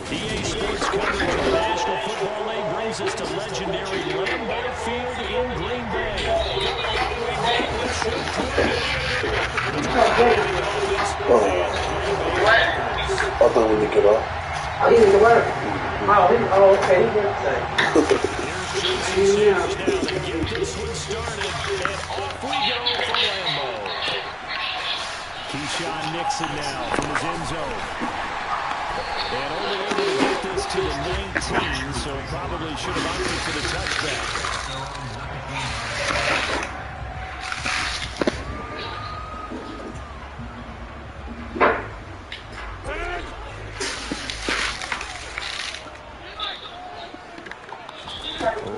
EA Sports coverage of the National Football League brings us to legendary Lambeau Field in Green Bay. I thought we would get off. Oh, he didn't work? Oh, okay. He did say. Here's Jason Sanders now to get this one started, and off we go from Lambeau. Keyshawn Nixon now from his end zone. And only able to get this to the 19, so probably should have opted for the touchback.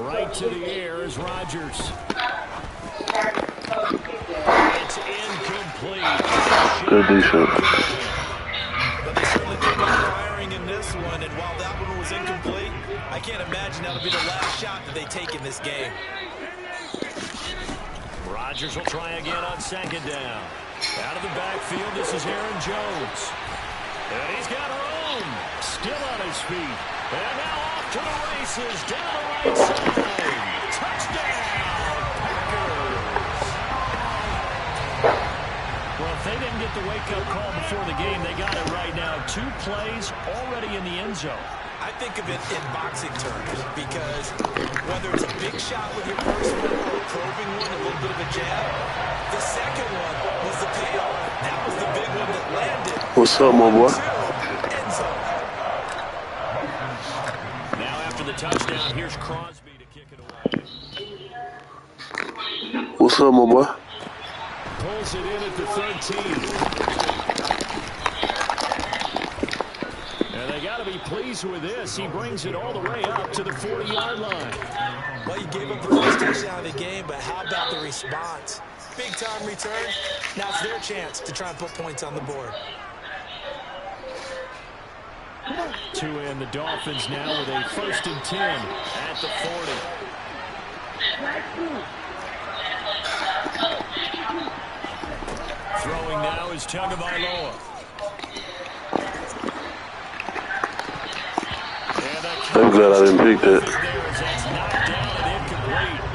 Right to the air is Rodgers. It's incomplete. Good defense. One, and while that one was incomplete, I can't imagine that'll be the last shot that they take in this game. Rodgers will try again on second down. Out of the backfield, this is Aaron Jones. And he's got room. Still on his feet. And now off to the races, down the right side. Touchdown, Packers. Well, if they didn't get the wake-up call before the game, they got it right now. 2 plays already in the end zone. I think of it in boxing terms because whether it's a big shot with your first one or a probing one, a little bit of a jab, the second one was the payoff. That was the big one that landed. What's up, my boy? End zone. Now after the touchdown, here's Crosby to kick it away. What's up, my boy? Pulls it in at the 13. And they got to be pleased with this. He brings it all the way up to the 40-yard line. Well, you gave up the first touchdown of the game, but how about the response? Big-time return. Now it's their chance to try and put points on the board. To end the Dolphins now with a 1st and 10 at the 40. Throwing now is Tagovailoa. I'm glad I didn't pick that.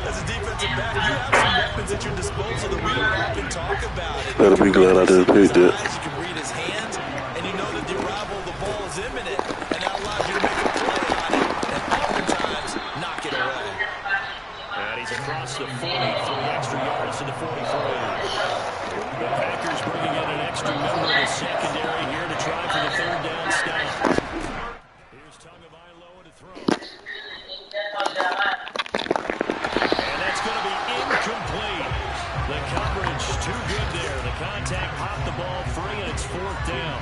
As a defensive back, you have some weapons at your disposal that we don't often talk about. Better be glad I didn't pick that. You can read his hands, and you know that the arrival of the ball is imminent, and that allows you to make a play on it, and oftentimes knock it away. And he's across the 40 for the extra yards to the 43. The Packers bringing in an extra member of the secondary here to try for the 3rd down stop. Here's Tagovailoa to throw. And that's going to be incomplete. The coverage too good there. The contact popped the ball free, and it's 4th down.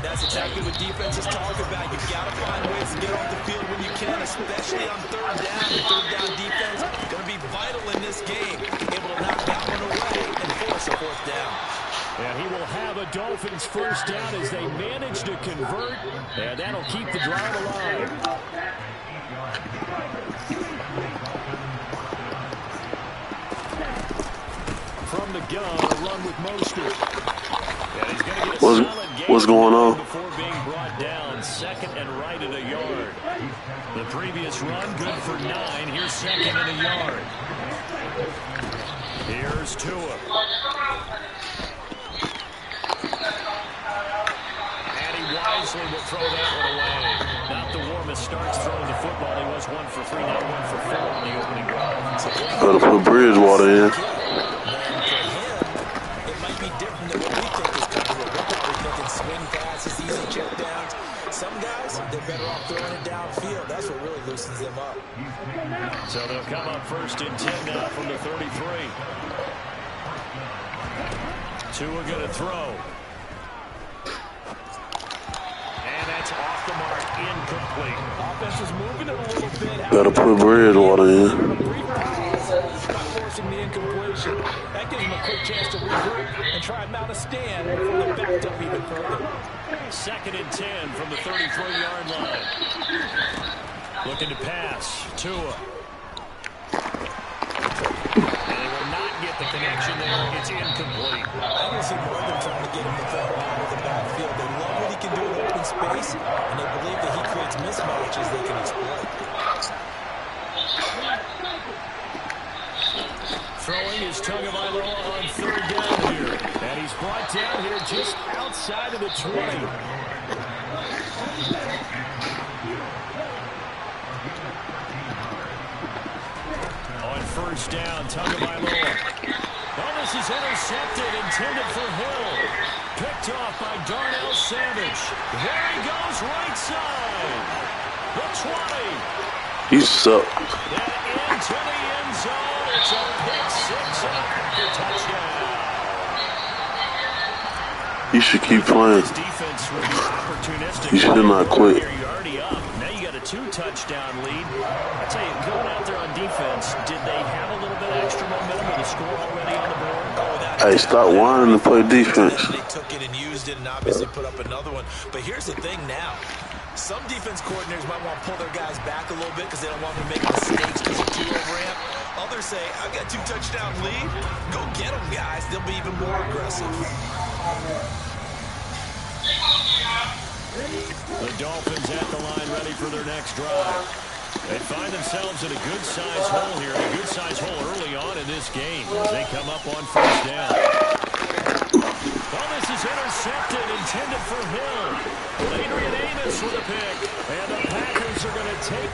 That's exactly what defenses talk about. You've got to find ways to get off the field when you can, especially on 3rd down. The 3rd down defense going to be vital in this game. Able to knock that one away and force a 4th down. And he will have a Dolphins 1st down as they manage to convert, and that'll keep the drive alive. From the gun, a run with Mostert. And he's going to get a solid gain What's going on? before being brought down. second and right at a yard. The previous run, good for 9. Here's second and a yard. Here's Tua. And he wisely will throw that one away. Not the warmest starts throwing the football. He was 1 for 3, now 1 for 4 on the opening drive. Better put Bridgewater in. It might be different than what we think is coming. We're probably thinking swing passes, easy check downs. Some guys, they're better off throwing it downfield. That's what really loosens them up. So they'll come up first and 10 now from the 33. Tua going to throw. And that's off the mark, incomplete. Offense is moving it a little bit. Better put Bridgewater in. Forcing the incompletion. That gives him a quick chance to regroup and try and mount a stand before they're backed up even further. Second and 10 from the 33-yard line. Looking to pass. Tua. And they will not get the connection there. It's incomplete. I can see more of them trying to get him to throw around with the backfield. They love what he can do in open space, and they believe that he creates mismatches they can exploit. Throwing is Tagovailoa on third down here. And he's brought down here just outside of the 20. On first down, Tagovailoa. Oh, this is intercepted, intended for Hill. Picked off by Darnell Savage. There he goes, right side. The 20. He sucked. Then into the end zone. It's a pick six after touchdown. You should keep playing. This defense was opportunistic. You should not quit. You're already up. Now you got a 2-touchdown lead. I tell you, going out there on defense, did they have a little bit extra momentum with the score already on the board? Hey, stop whining and play defense. They took it and used it and obviously put up another one. But here's the thing now. Some defense coordinators might want to pull their guys back a little bit because they don't want them to make mistakes because they're too overamped. Others say, I've got 2-touchdown lead. Go get them, guys. They'll be even more aggressive. The Dolphins at the line ready for their next drive. They find themselves in a good-sized hole here, a good-sized hole early on in this game as they come up on first down. Oh, this is intercepted, intended for Hill. Adrian Amos with a pick, and the Packers are going to take...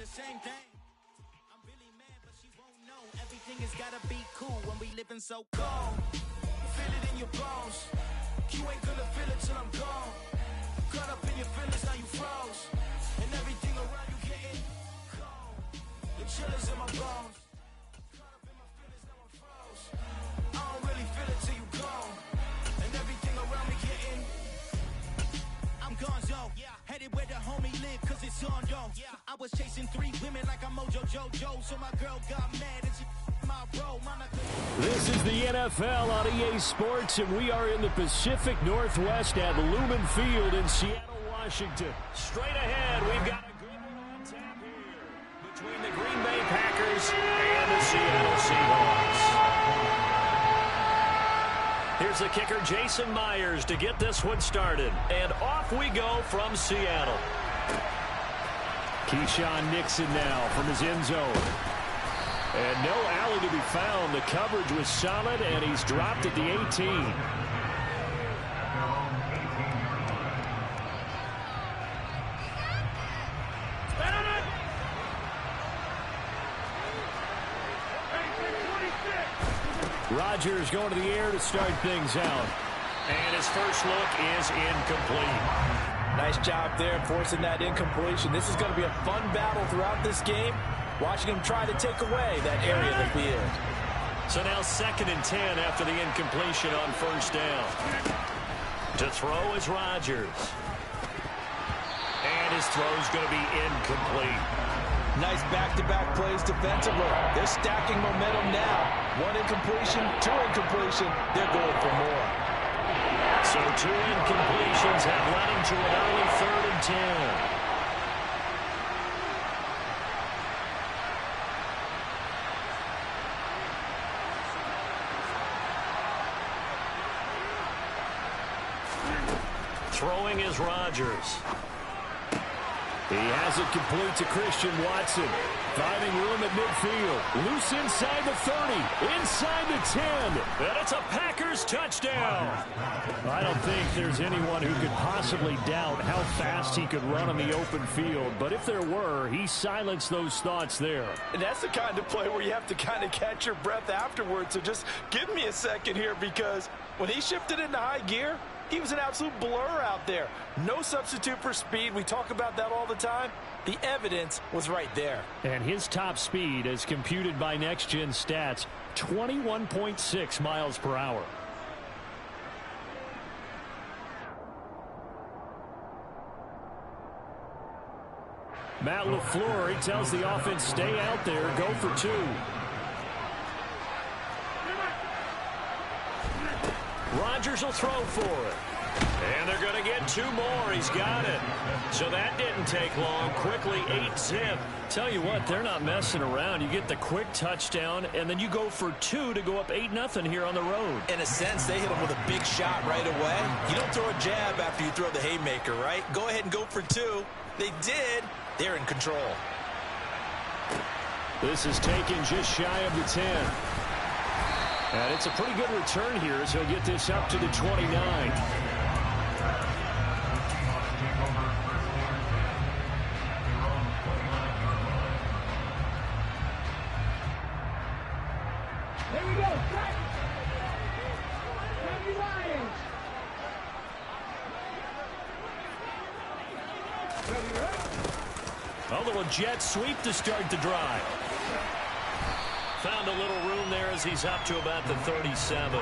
Same thing. I'm really mad, but she won't know. Everything has gotta be cool when we living so cold. Feel it in your bones. You ain't gonna feel it till I'm gone. Caught up in your feelings, now you froze. And everything around you getting cold. The chillers in my bones. Caught up in my feelings, now I'm froze. I don't really feel it till you gone. And everything around me getting. I'm gone, yo. Headed where the homie live, cause it's on, yo. I was chasing 3 women like I'm Mojo Jojo, so my girl got mad and she my bro. This is the NFL on EA Sports, and we are in the Pacific Northwest at Lumen Field in Seattle, Washington. Straight ahead, we've got a good one on tap here between the Green Bay Packers and the Seattle Seahawks. Here's the kicker, Jason Myers, to get this one started. And off we go from Seattle. Keyshawn Nixon now from his end zone. And no alley to be found. The coverage was solid, and he's dropped at the 18. Rodgers going to the air to start things out. And his first look is incomplete. Nice job there forcing that incompletion. This is going to be a fun battle throughout this game. Watching him try to take away that area of the field. So now 2nd and 10 after the incompletion on first down. To throw is Rodgers. And his throw's going to be incomplete. Nice back-to-back plays defensively. They're stacking momentum now. 1 incompletion, 2 incompletion. They're going for more. So 2 incompletions have led him to an early 3rd and 10. Throwing is Rodgers. He has it complete to Christian Watson. Finding room at midfield. Loose inside the 30. Inside the 10. And it's a Packers touchdown. I don't think there's anyone who could possibly doubt how fast he could run on the open field. But if there were, he silenced those thoughts there. And that's the kind of play where you have to kind of catch your breath afterwards. So just give me a second here, because when he shifted into high gear, he was an absolute blur out there. No substitute for speed. We talk about that all the time. The evidence was right there. And his top speed, as computed by Next Gen Stats, 21.6 miles per hour. Matt LaFleur, he tells the offense, stay out there, go for 2. Rodgers will throw for it. And they're going to get 2 more. He's got it. So that didn't take long. Quickly 8-zip. Tell you what, they're not messing around. You get the quick touchdown, and then you go for 2 to go up 8-0 here on the road. In a sense, they hit him with a big shot right away. You don't throw a jab after you throw the haymaker, right? Go ahead and go for 2. They did. They're in control. This is taken just shy of the 10. And it's a pretty good return here as he'll get this up to the 29. Here we go. Lions. A little jet sweep to start the drive. Found a little room there as he's up to about the 37.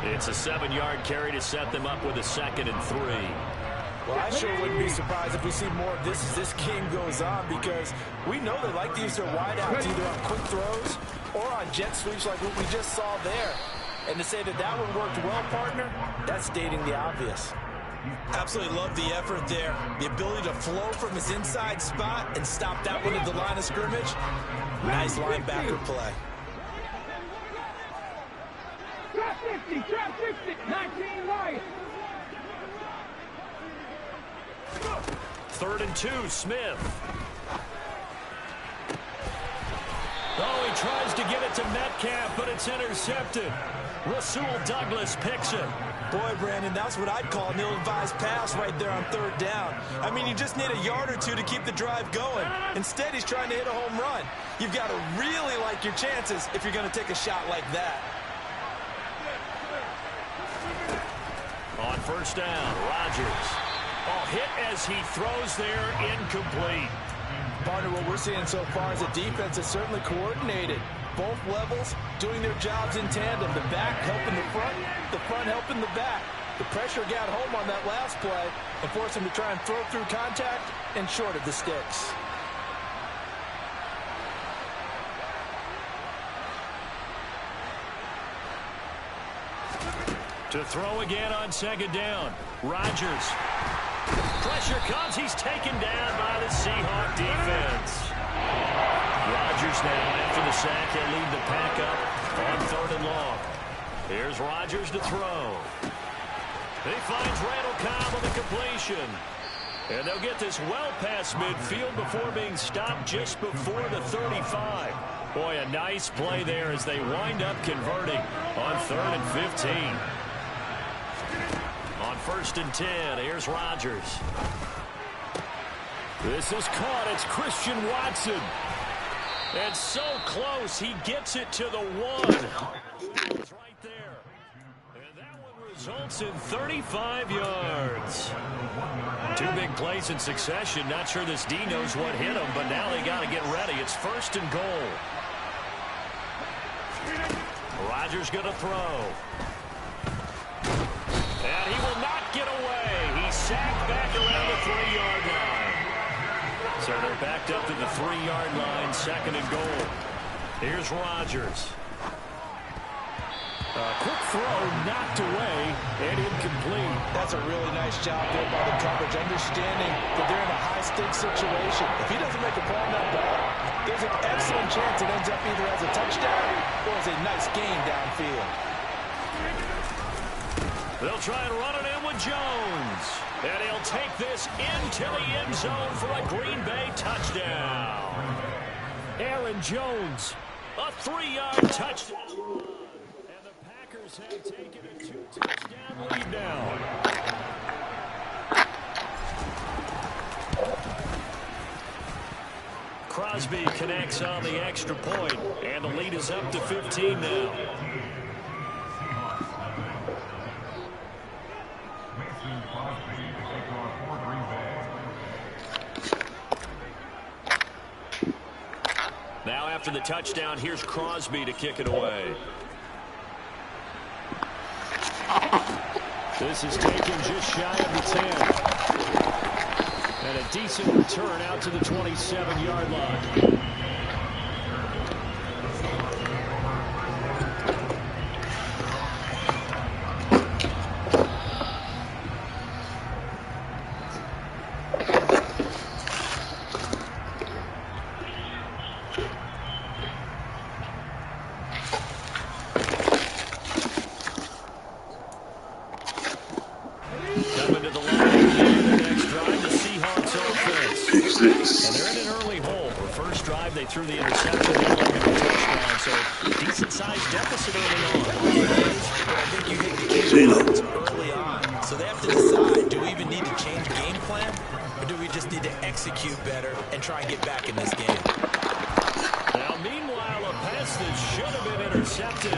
It's a 7-yard carry to set them up with a 2nd and 3. Well, I sure wouldn't be surprised if we see more of this as this game goes on, because we know they like to use their wideouts either on quick throws or on jet sweeps like what we just saw there. And to say that that one worked well, partner, that's stating the obvious. Absolutely love the effort there. The ability to flow from his inside spot and stop that one at the line of scrimmage. Nice linebacker play. Drop 50, 19 Lions. 3rd and 2, Smith. Oh, he tries to get it to Metcalf, but it's intercepted. Rasul Douglas picks it. Boy, Brandon, that's what I'd call an ill-advised pass right there on 3rd down. I mean, you just need a yard or 2 to keep the drive going. Instead, he's trying to hit a home run. You've got to really like your chances if you're going to take a shot like that. On 1st down, Rodgers. Oh, hit as he throws there, incomplete. Partner, what we're seeing so far is a defense that's certainly coordinated. Both levels doing their jobs in tandem. The back helping the front helping the back. The pressure got home on that last play and forced him to try and throw through contact and short of the sticks. To throw again on 2nd down. Rodgers. Pressure comes. He's taken down by the Seahawk defense. Rodgers now, after the sack, he'll lead the pack up on 3rd and long. Here's Rodgers to throw. He finds Randall Cobb on the completion. And they'll get this well past midfield before being stopped just before the 35. Boy, a nice play there as they wind up converting on 3rd and 15. On 1st and 10, here's Rodgers. This is caught. It's Christian Watson. It's so close. He gets it to the 1. It's right there. And that one results in 35 yards. 2 big plays in succession. Not sure this D knows what hit him, but now they got to get ready. It's 1st and goal. Rodgers going to throw. And he will not get away. He's sacked back around the 3-yard line. So they're backed up to the 3-yard line, 2nd and goal. Here's Rodgers. Quick throw, knocked away, and incomplete. That's a really nice job there by the coverage, understanding that they're in a high-stakes situation. If he doesn't make a play on that ball, there's an excellent chance it ends up either as a touchdown or as a nice gain downfield. They'll try and run it in with Jones. And he'll take this into the end zone for a Green Bay touchdown. Aaron Jones, a 3-yard touchdown. And the Packers have taken a 2-touchdown lead now. Crosby connects on the extra point, and the lead is up to 15 now. Now after the touchdown, here's Crosby to kick it away. This is taken just shy of the 10. And a decent return out to the 27-yard line. Coming to the line again, the next drive, the Seahawks offense. And they're in an early hole. The first drive, they threw the interception, they led to the touchdown. So decent-sized deficit early on. But I think you hit the key points early on. So they have to decide, do we even need to change game plan? Or do we just need to execute better and try and get back in this game? Now, meanwhile, a pass that should have been intercepted,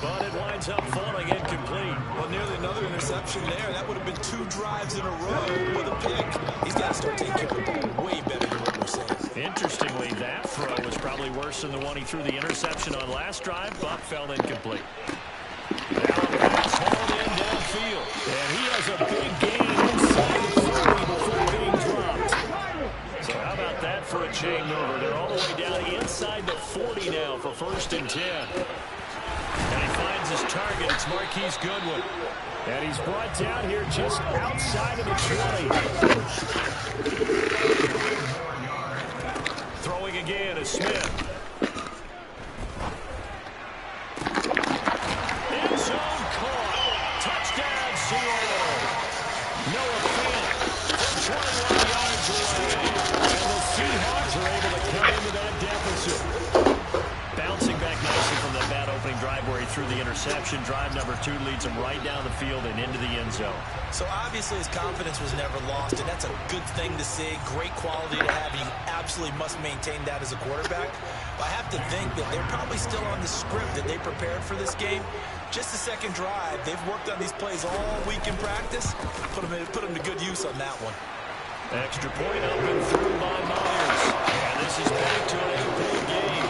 but it winds up falling incomplete. Well, nearly another interception there. That would have been 2 drives in a row with a pick. He's got to start taking care of the ball way better than what we're saying. Interestingly, that throw was probably worse than the one he threw the interception on last drive, but fell incomplete. Now a pass hauled in downfield, and he has a big gain inside the 40 before being dropped. So how about that for a chain mover? They're all the way down inside the 40 now for 1st and 10. And he finds his target. It's Marquise Goodwin. And he's brought down here just outside of the 20. Throwing again is Smith. End zone caught. Touchdown, Seattle. Noah Fant from 21 yards away. And the Seahawks are able to cut into that deficit. Bouncing back nicely from that bad opening drive where he threw the interception. Drive number 2 leads him right down the field and into the end zone. So obviously his confidence was never lost, and that's a good thing to see. Great quality to have. You absolutely must maintain that as a quarterback. But I have to think that they're probably still on the script that they prepared for this game. Just the second drive. They've worked on these plays all week in practice. Put them to good use on that one. Extra point up and through by Myers. And this is back to an 8-point game.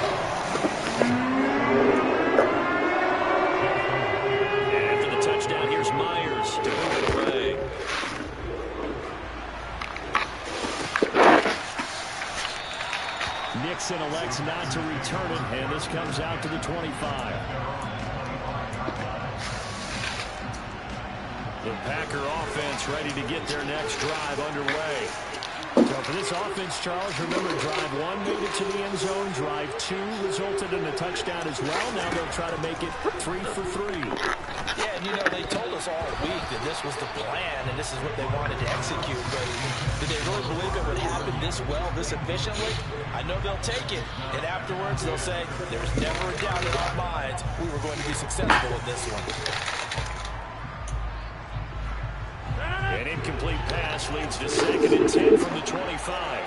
And after the touchdown, here's Myers to move it away. Nixon elects not to return it, and this comes out to the 25. The Packer offense ready to get their next drive underway. So for this offense, Charles, remember drive 1 made it to the end zone. Drive 2 resulted in a touchdown as well. Now they'll try to make it 3 for 3. Yeah, and you know, they told us all week that this was the plan and this is what they wanted to execute. But did they really believe it would happen this well, this efficiently? I know they'll take it. And afterwards, they'll say, there's never a doubt in our minds we were going to be successful in this one. An incomplete pass leads to 2nd and 10 from the 25.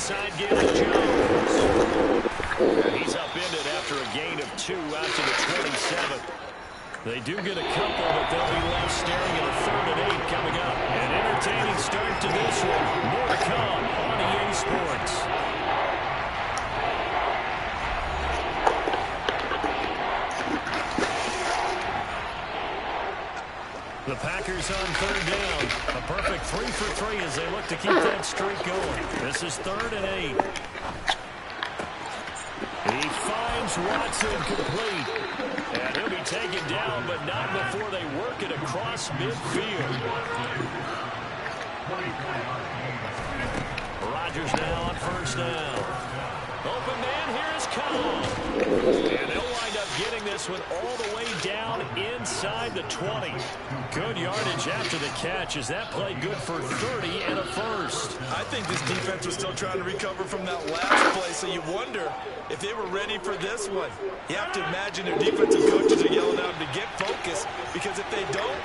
inside Gaylord Jones. And he's upended after a gain of 2 out to the 27. They do get a couple, but they'll be left staring at a 3rd and 8 coming up. An entertaining start to this one. More to come on EA Sports. The Packers on 3rd down. A perfect 3 for 3 as they look to keep that streak going. This is 3rd and 8. He finds Watson complete. And he'll be taken down, but not before they work it across midfield. Rodgers now on 1st down. Open man, here is Cobb. And they'll wind up getting this one all the way down inside the 20. Good yardage after the catch as that play good for 30 and a first. I think this defense was still trying to recover from that last play, so you wonder if they were ready for this one. You have to imagine their defensive coaches are yelling at them to get focused, because if they don't,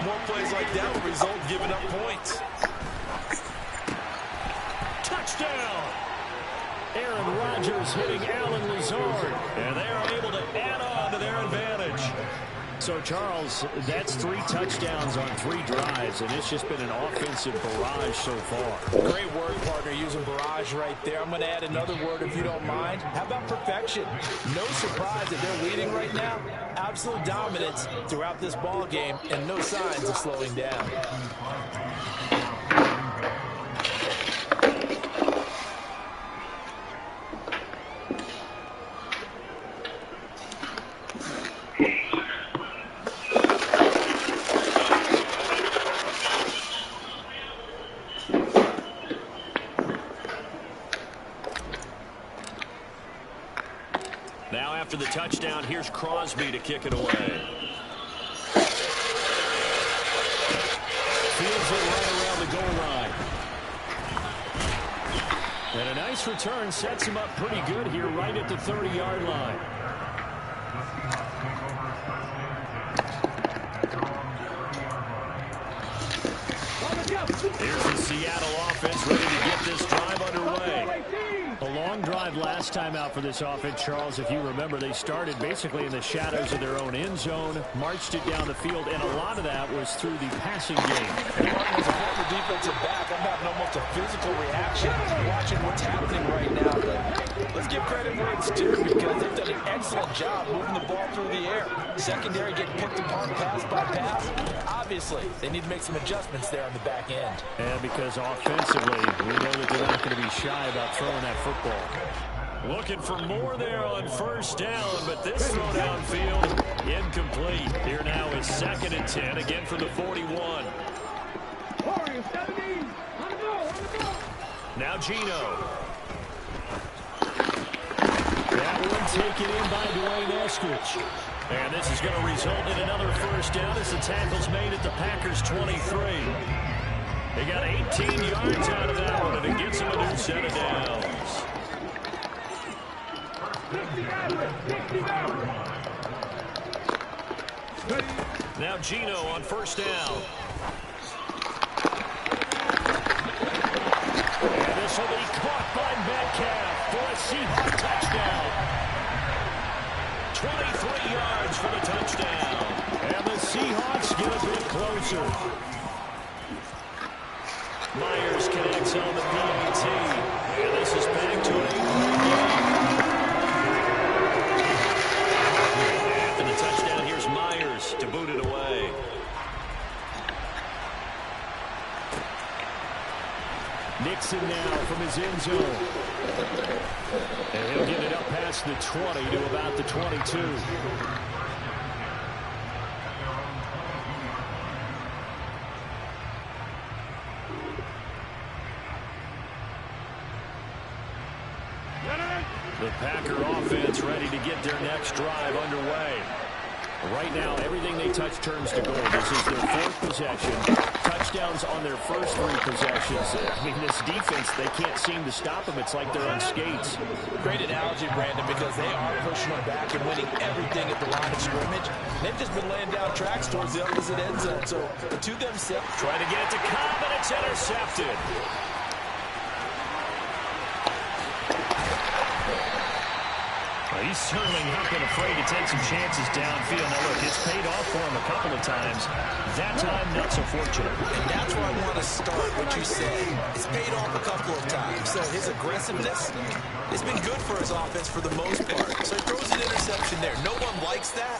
more plays like that will result in giving up points. Touchdown! Aaron Rodgers hitting Alan Lazard, and they are able to add on to their advantage. So, Charles, that's 3 touchdowns on 3 drives, and it's just been an offensive barrage so far. Great word, partner, using barrage right there. I'm going to add another word if you don't mind. How about perfection? No surprise that they're leading right now. Absolute dominance throughout this ball game, and no signs of slowing down. Now after the touchdown, here's Crosby to kick it away. Fields it right around the goal line. And a nice return sets him up pretty good here right at the 30-yard line. Here's the Seattle offense ready to get this drive underway. A long drive last time out for this offense, Charles. If you remember, they started basically in the shadows of their own end zone, marched it down the field, and a lot of that was through the passing game. And Martin, as a former defensive back, I'm having almost a physical reaction watching what's happening right now. But let's give credit where it's due, because they've done an excellent job moving the ball through the air. Secondary getting picked apart pass by pass. Obviously, they need to make some adjustments there on the back end. And because offensively, we know that they're not going to be shy about throwing that football. Looking for more there on 1st down, but this throw downfield incomplete. Here now is 2nd and 10, again for the 41. Now Gino. That one taken in by Dwayne Eskridge. And this is going to result in another 1st down as the tackle's made at the Packers' 23. They got 18 yards out of that one, and it gets them a new set of downs. Now Gino on 1st down. And this will be caught by Metcalf for a Seahawks touchdown. 23 yards for the touchdown. And the Seahawks get a bit closer. Myers connects on the PAT. And this is back to an 8-point game. After the touchdown, here's Myers to boot it away. Nixon now from his end zone. And he'll get it up past the 20 to about the 22. The Packer offense ready to get their next drive underway. Right now, everything they touch turns to gold. This is their 4th possession. Touchdowns on their first 3 possessions. I mean, this defense, they can't seem to stop them. It's like they're on skates. Great analogy, Brandon, because they are pushing them back and winning everything at the line of scrimmage. They've just been laying down tracks towards the opposite end zone. So, to themselves, trying to get it to Cobb, and it's intercepted. He's certainly not been afraid to take some chances downfield. Now, look, it's paid off for him a couple of times. That time, not so fortunate. And that's where I want to start, what you said. It's paid off a couple of times. So his aggressiveness has been good for his offense for the most part. So he throws an interception there. No one likes that,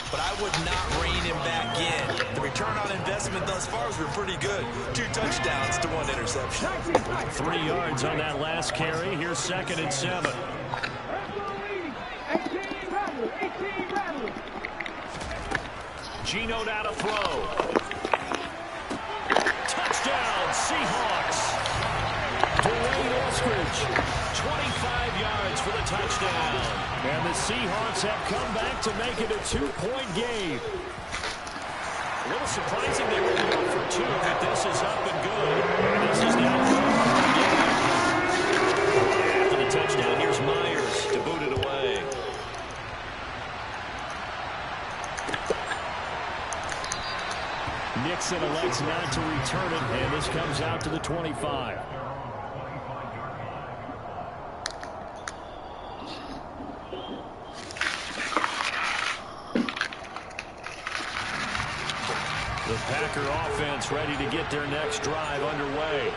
but I would not rein him back in. The return on investment thus far has been pretty good. 2 touchdowns to 1 interception. 3 yards on that last carry. Here's 2nd and 7. Geno down to throw. Touchdown, Seahawks. Dwayne Eskridge, 25 yards for the touchdown. And the Seahawks have come back to make it a 2-point game. A little surprising they were going for 2, but this is up and good. And this is now after the touchdown, here's Myers to boot it away. Nixon elects not to return it, and this comes out to the 25. The Packer offense ready to get their next drive underway.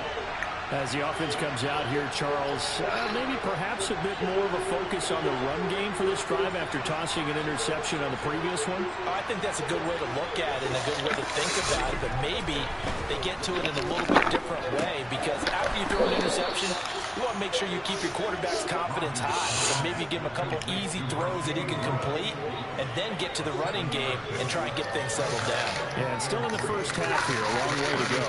As the offense comes out here, Charles, maybe perhaps a bit more of a focus on the run game for this drive after tossing an interception on the previous one? I think that's a good way to look at it and a good way to think about it, but maybe they get to it in a little bit different way, because after you throw an interception, you want to make sure you keep your quarterback's confidence high. So maybe give him a couple easy throws that he can complete, and then get to the running game and try and get things settled down. Yeah, and still in the first half here, a long way to go.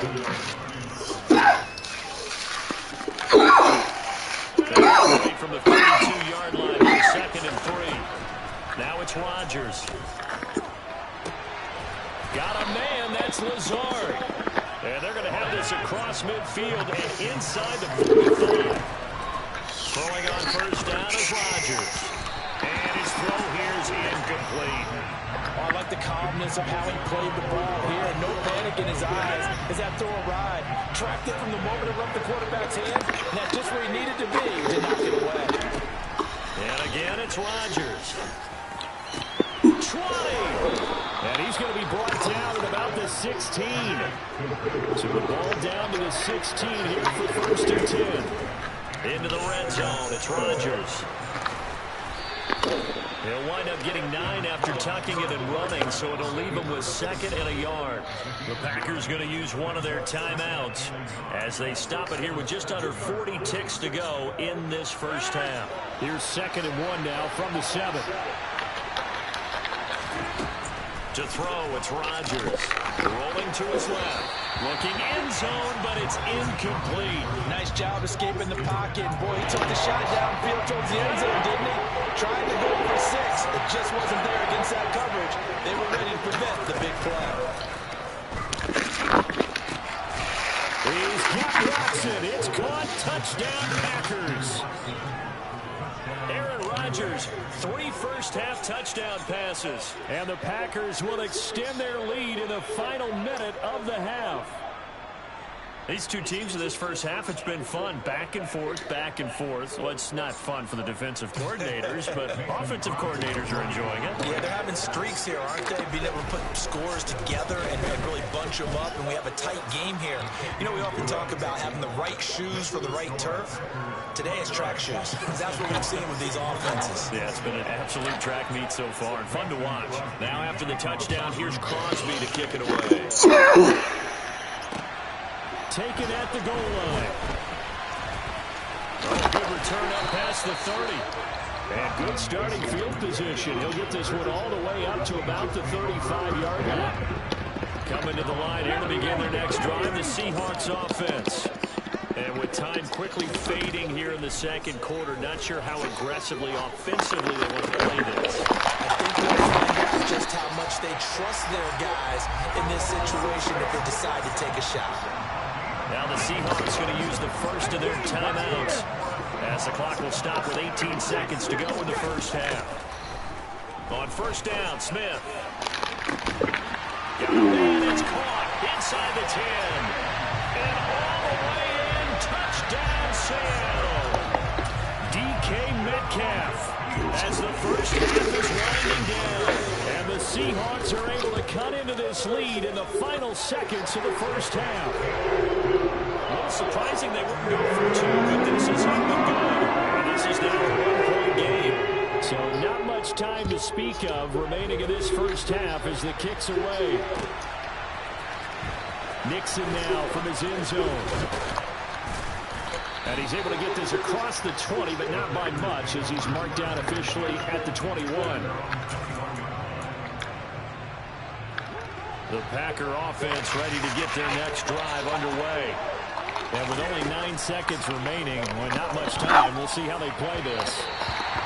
From the 32-yard line, 2nd and 3. Now it's Rodgers. Got a man, that's Lazard. And they're going to have this across midfield and inside the 45. Throwing on first down is Rodgers. And his throw here is incomplete. Oh, I like the calmness of how he played the ball here. No panic in his eyes as that throw arrived. Tracked it from the moment it left the quarterback's hand. And that's just where he needed to be to knock it away. And again, it's Rodgers. 20. And he's going to be brought down at about the 16. So the ball down to the 16 here for 1st and 10. Into the red zone, it's Rodgers. He'll wind up getting 9 after tucking it and running, so it'll leave him with 2nd and a yard. The Packers going to use one of their timeouts as they stop it here with just under 40 ticks to go in this first half. Here's 2nd and 1 now from the 7. To throw, it's Rodgers. Rolling to his left. Looking end zone, but it's incomplete. Nice job escaping the pocket. Boy, he took the shot downfield towards the end zone, didn't he? Trying to go for 6. It just wasn't there against that coverage. They were ready to prevent the big play. He's got Watson. It's caught. Touchdown, Packers. Aaron Rodgers, 3 first-half touchdown passes. And the Packers will extend their lead in the final minute of the half. These two teams in this first half, it's been fun. Back and forth, back and forth. Well, it's not fun for the defensive coordinators, but offensive coordinators are enjoying it. Yeah, they're having streaks here, aren't they? Being able to put scores together and really bunch them up, and we have a tight game here. You know, we often talk about having the right shoes for the right turf. Today it's track shoes. That's what we've seen with these offenses. Yeah, it's been an absolute track meet so far, and fun to watch. Now after the touchdown, here's Crosby to kick it away. Taken at the goal line. Oh, good return up past the 30. And good starting field position. He'll get this one all the way up to about the 35-yard line. Coming to the line here to begin their next drive, the Seahawks offense. And with time quickly fading here in the second quarter, not sure how aggressively, offensively they want to play this. I think we'll find out just how much they trust their guys in this situation if they decide to take a shot. Now the Seahawks going to use the first of their timeouts as the clock will stop with 18 seconds to go in the first half. On first down, Smith. Got a man, it's caught inside the 10. And all the way in, touchdown Seattle. DK Metcalf has as the first half is winding down. And the Seahawks are able to cut into this lead in the final seconds of the first half. A little surprising they wouldn't go for two, but this is up and good. And this is now a one-point game. So not much time to speak of remaining in this first half as the kick's away. Nixon now from his end zone. And he's able to get this across the 20, but not by much as he's marked down officially at the 21. The Packer offense ready to get their next drive underway. And with only 9 seconds remaining, well, not much time, we'll see how they play this.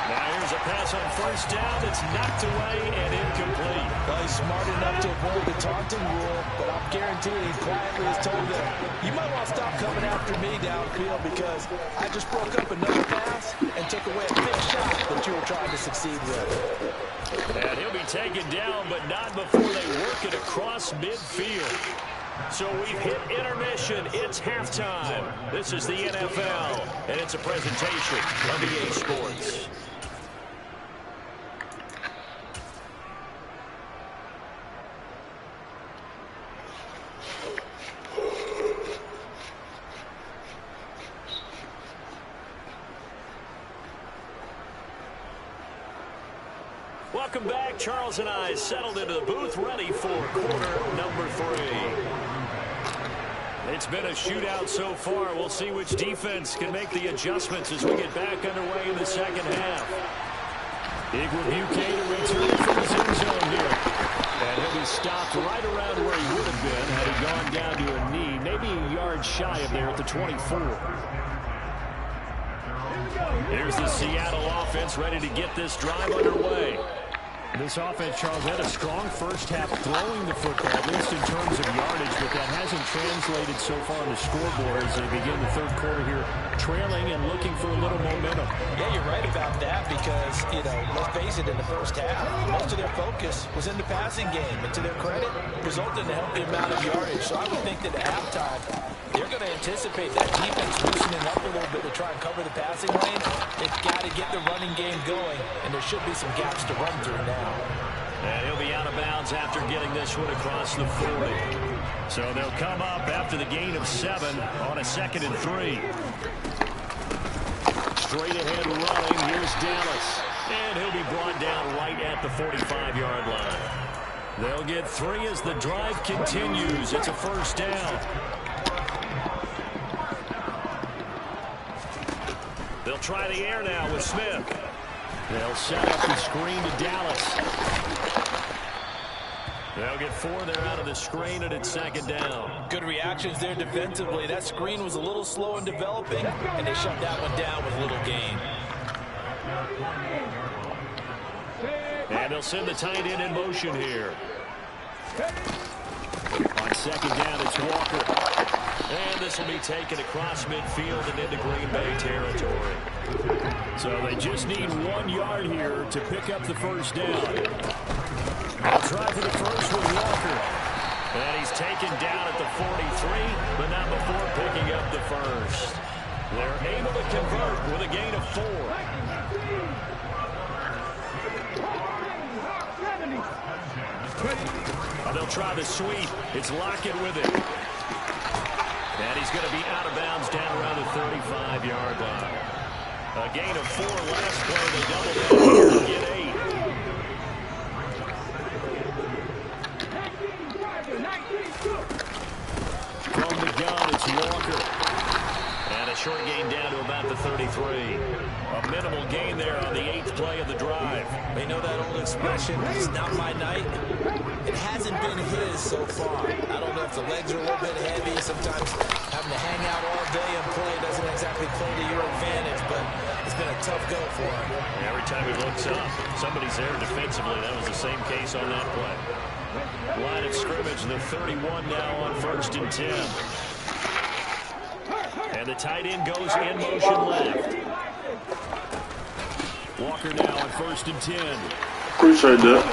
Now here's a pass on first down. It's knocked away and incomplete. Well, he's smart enough to avoid the taunting rule, but I'm guaranteed he quietly has told them, you might want to stop coming after me downfield because I just broke up another pass and took away a big shot that you were trying to succeed with. And he'll be taken down, but not before they work it across midfield. So we've hit intermission. It's halftime. This is the NFL, and it's a presentation of EA Sports. Welcome back. Charles and I settled into the booth, ready for quarter number 3. It's been a shootout so far. We'll see which defense can make the adjustments as we get back underway in the second half. Igwebuike to return from his end zone here. And he'll be stopped right around where he would have been had he gone down to a knee, maybe a yard shy of there at the 24. Here's the Seattle offense ready to get this drive underway. This offense, Charles, had a strong first half throwing the football, at least in terms of yardage, but that hasn't translated so far on the scoreboard as they begin the third quarter here, trailing and looking for a little momentum. Yeah, you're right about that because, let's face it, in the first half, most of their focus was in the passing game, and to their credit, resulted in a healthy amount of yardage. So I would think that at halftime, they're going to anticipate that defense loosening up a little bit to try and cover the passing lane. They've got to get the running game going, and there should be some gaps to run through now. And he'll be out of bounds after getting this one across the 40. So they'll come up after the gain of 7 on a 2nd and 3. Straight ahead running. Here's Dallas. And he'll be brought down right at the 45-yard line. They'll get 3 as the drive continues. It's a first down. They'll try the air now with Smith. They'll set up the screen to Dallas. They'll get 4 there out of the screen, and it's 2nd down. Good reactions there defensively. That screen was a little slow in developing, and they shut that one down with little gain. And they'll send the tight end in motion here. On 2nd down, it's Walker. And this will be taken across midfield and into Green Bay territory. So they just need 1 yard here to pick up the first down. They'll try for the first with Walker. And he's taken down at the 43, but not before picking up the first. They're able to convert with a gain of 4. They'll try the sweep. It's Lockett with it. And he's going to be out of bounds down around the 35-yard line. A gain of 4 last play. They double down here to get 8. From the gun, it's Walker. And a short gain down to about the 33. A minimal gain there on the 8th play of the drive. They know that old expression, it's not my night. It hasn't been his so far. I don't know if the legs are a little bit heavy. Sometimes having to hang out all day and play doesn't exactly play to your advantage, but it's been a tough go for him. Every time he looks up, somebody's there defensively. That was the same case on that play. Line of scrimmage, the 31 now on 1st and 10. And the tight end goes in motion left. Walker now on 1st and 10. Appreciate that.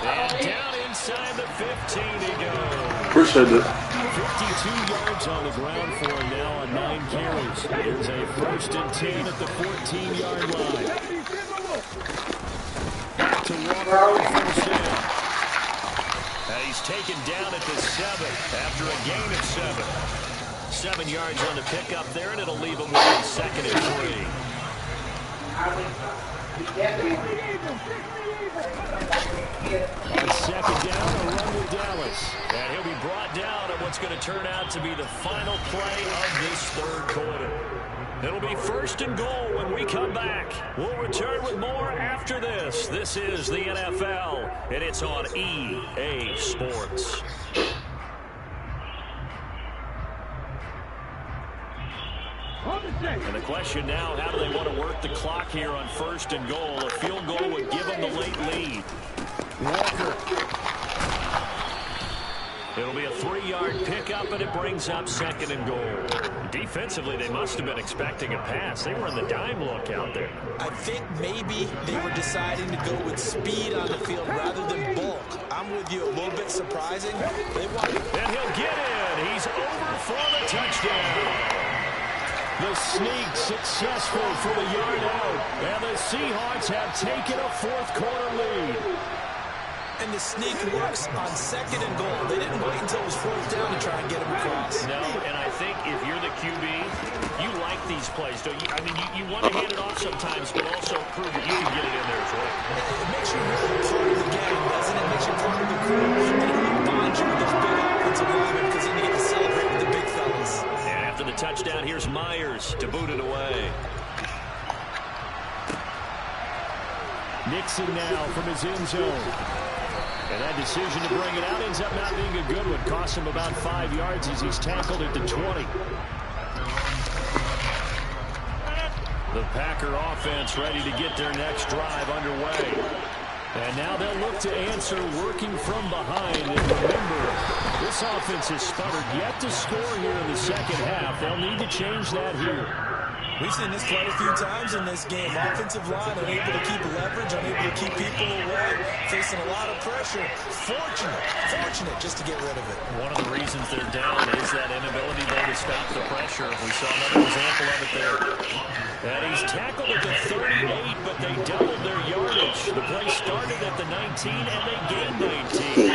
And down inside the 15 he goes. Appreciate that. 52 yards on the ground for him now on 9 carries. Here's a 1st and 10 at the 14-yard line. Back to Walker on first down. He's taken down at the 7 after a gain of 7. 7 yards on the pickup there, and it'll leave him with a 2nd and 3. On 2nd down, a run with Dallas. And he'll be brought down at what's going to turn out to be the final play of this 3rd quarter. It'll be 1st and goal when we come back. We'll return with more after this. This is the NFL, and it's on EA Sports. And the question now, how do they want to work the clock here on 1st and goal? A field goal would give them the late lead. Walker. It'll be a 3-yard pickup, and it brings up 2nd and goal. Defensively, they must have been expecting a pass. They were in the dime look out there. I think maybe they were deciding to go with speed on the field rather than bulk. I'm with you, a little bit surprising. And he'll get in. He's over for the touchdown. The sneak successful from a yard out. And the Seahawks have taken a 4th quarter lead. And the sneak works on 2nd and goal. They didn't wait until it was 4th down to try and get him across. No, and I think if you're the QB, you like these plays, don't you? I mean, you want to hand it off sometimes, but also prove that you can get it in there as well. It makes you really part of the game, doesn't it? It makes you part of the crew. And it really bonds you with those big offensive linemen because then you get to celebrate with the big fellas. And after the touchdown, here's Myers to boot it away. Nixon now from his end zone. And that decision to bring it out ends up not being a good one. Cost him about 5 yards as he's tackled at the 20. The Packer offense ready to get their next drive underway. And now they'll look to answer working from behind. And remember, this offense has sputtered yet to score here in the 2nd half. They'll need to change that here. We've seen this quite a few times in this game. Offensive line unable to keep leverage, unable to keep people away, facing a lot of pressure. Fortunate just to get rid of it. One of the reasons they're down is that inability there to stop the pressure. We saw another example of it there. And he's tackled at the 38, but they doubled their yardage. The play started at the 19, and they gained 19.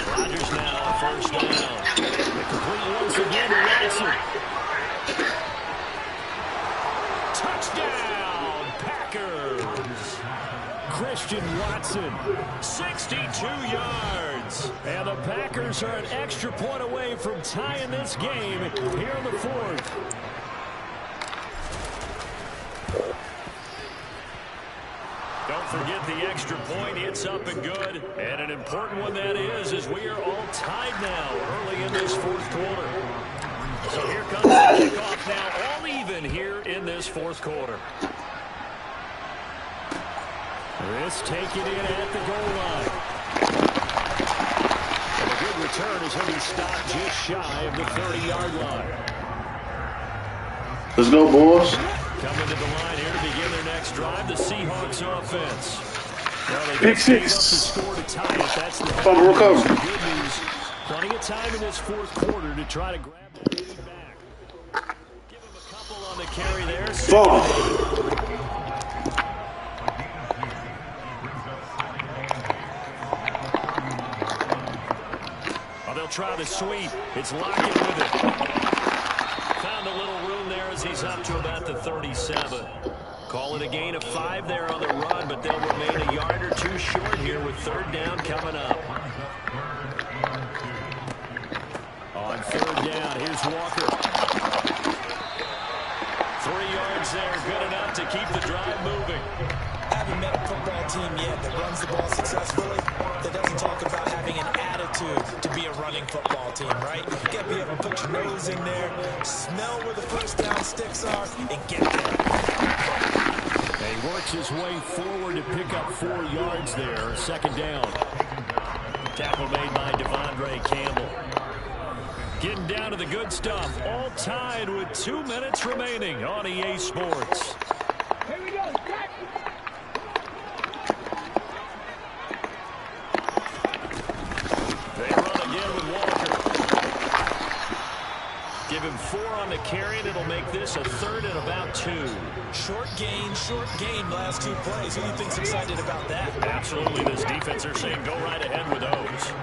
Rodgers now, 1st down. The complete once again to Watson. Touchdown, Packers. Christian Watson, 62 yards. And the Packers are an extra point away from tying this game here in the 4th. Don't forget the extra point. It's up and good. And an important one that is, as we are all tied now early in this 4th quarter. So here comes the kickoff now, all even here in this 4th quarter. This taken in at the goal line. And a good return as he'll be stopped just shy of the 30-yard line. Let's go, boys. Coming to the line here to begin their next drive, the Seahawks offense. Well, they Pick just gave up the six. score to tie it. That's the Fumble recovery. good news. Plenty of time in this 4th quarter to try to grab the lead back. Give him a couple on the carry there. Fumble. Oh, they'll try the sweep. It's Lockett with it. Found a little room there as he's up to about the 37. Call it a gain of 5 there on the run, but they'll remain a yard or 2 short here with 3rd down coming up. On 3rd down, here's Walker. 3 yards there, good enough to keep the drive moving. Haven't met a football team yet that runs the ball successfully, that doesn't talk about having an attitude to be a running football team, right? You got to be able to put your nose in there, smell where the 1st down sticks are, and get there. And he works his way forward to pick up 4 yards there. 2nd down. Tackle made by Devondre Campbell. Getting down to the good stuff. All tied with 2 minutes remaining on EA Sports. Here we go. They run again with Walker. gave him 4 on the carry, and it'll make this a 3rd and about 2. Short gain last 2 plays. Who do you think's excited about that? Absolutely, this defense are saying go right ahead with those.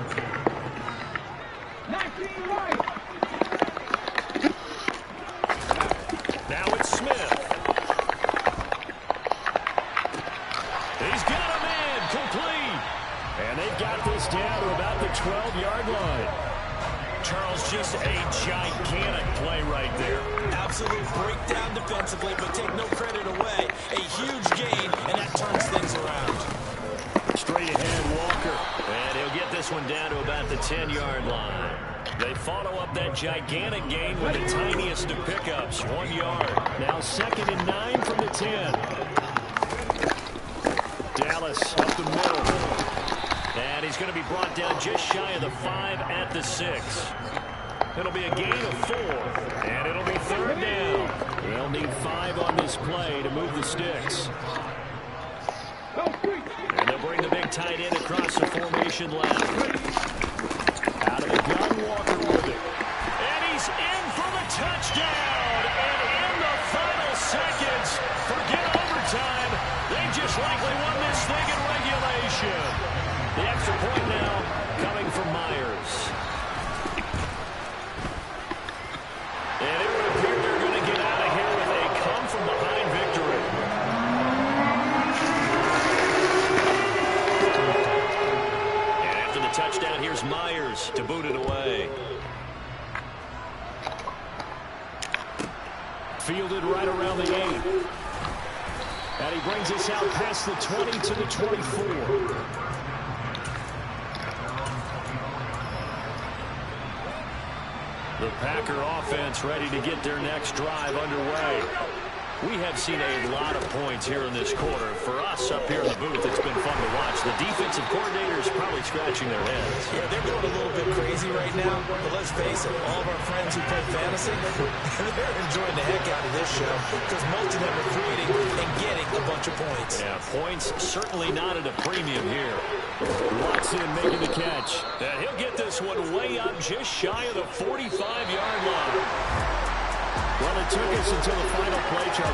Now it's Smith. He's got a man complete. And they've got this down to about the 12-yard line. Charles, just a gigantic play right there. Absolute breakdown defensively, but take no credit away. A huge gain, and that turns things around. Straight ahead, Walker. And he'll get this one down to about the 10-yard line. They follow up that gigantic gain with the tiniest of pickups, 1 yard. Now 2nd and 9 from the 10. Dallas up the middle. And he's going to be brought down just shy of the 5 at the 6. It'll be a gain of 4. And it'll be 3rd down. They'll need 5 on this play to move the sticks. And they'll bring the big tight end across the formation left. Out of the gun, Walker with it. And he's in for the touchdown. And in the final seconds, forget overtime. They just likely won this thing in regulation. The extra point now coming from Myers. And it would appear they're going to get out of here with a come-from-behind victory. And after the touchdown, here's Myers to boot it away. Fielded right around the 8. And he brings us out past the 20 to the 24. The Packer offense ready to get their next drive underway. We have seen a lot of points here in this quarter. For us up here in the booth, it's been fun to watch. The defensive coordinators probably scratching their heads. Yeah, they're going a little bit crazy right now. But let's face it, all of our friends who play fantasy, they're enjoying the heck out of this show because most of them are creating and getting a bunch of points. Yeah, points certainly not at a premium here. Watson making the catch. And he'll get this one way up just shy of the 45-yard line. Well, it took us until the final play, Charles.